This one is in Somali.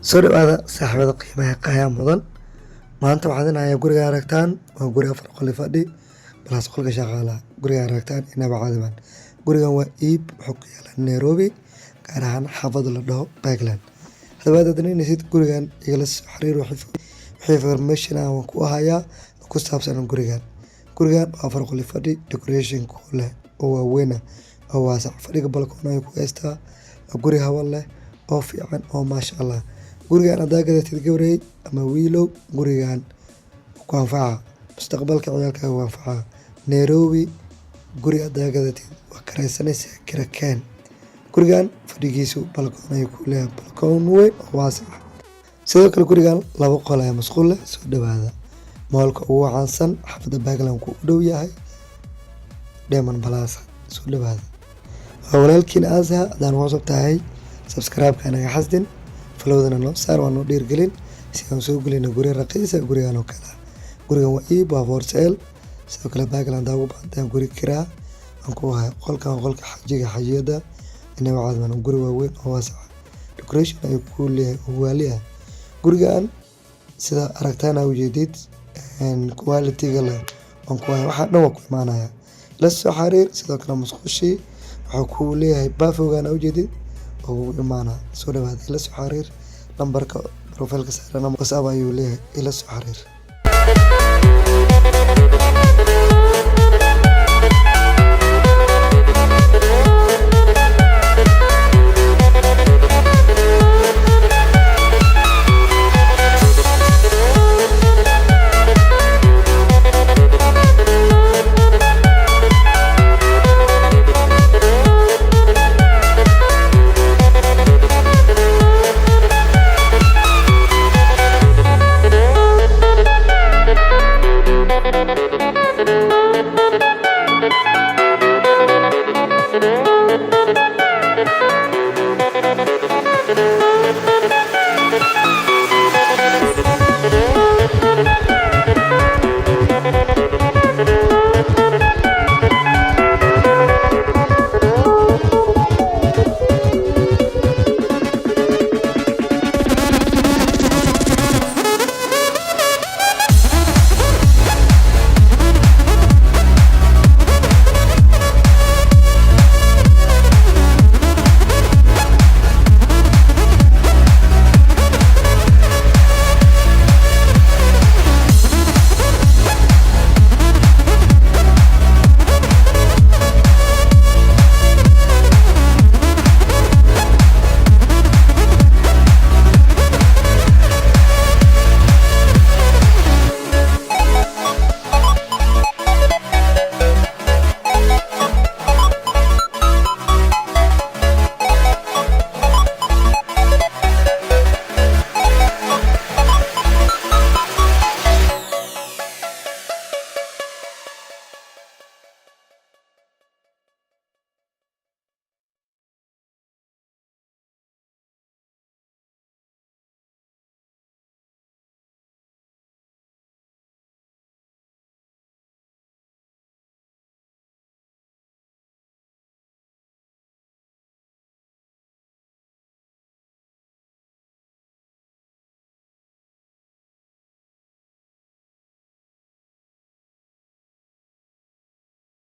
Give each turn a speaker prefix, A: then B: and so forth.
A: soo dhawaada saaxiibada qiimaha qaayaa mudan. Maanta waxaan inayaa guriga aragtaan waa guri 4 qol fadhi balaas qolka shaqaalaha. Guriga aragtaan inaba caadiban. Gurigan waa iib wuxuu ku yaalaa Nairobi gaar ahaan xaafadda la dhaho Parkland. Haddaba dadnaysid gurigan igala soo xiriir wixii information aan ku hayaa ku saabsan gurigan. Gurigan waa 4 qol fadhi decoration ku leh oo waaweyn oo waasac fadhiga balkoon ay ku haystaa guri hawa leh oo fiican oo maasha Allah. gurigan hadaa gadatid gabray ama wiilow gurigan ku anfaca mustaqbalka ciyaalkaaga waa anfaca. Nairobi guri hadaa gadatid waa karaysanaysaa kirakaan. Gurigan fadhigiisu balkoon ay ku leeyahay balkoon weyn oo waasac. Sidoo kale gurigan 2 qol ayaa masquul leh. Soo dhawaada moolka ugu caansan xaafadda Parkland ku dhow yahay Diamond Plaza. Soo dhawaada walaalkiin Aaza hadaan WhatsApp tahay subscribe kana xasdin falowdana noo saar waa noo dhiirgelin si aan soo gelino guri raqiis ah gurigan oo kale. Gurigan waa iib waa for sale. Sidoo kale Parkland ugu baahan guri kiraa aan ku hayo qolka xajiyada inaba caadiman guri waaweyn oo waasac decoration ay ku leeyahay waaliya. Gurigan sida aragtaan u jeedid quality-ga leh aan ku hayo waxa dhan waa ku imaanaya la soo xariir. Sidoo kale musqushi waxa ku leeyahay baafogan u jeedid oo imaana. Soo dhawaada la soo xariir lambarka profile-ka saaran WhatsApp ayuu leeyahay la soo xariir.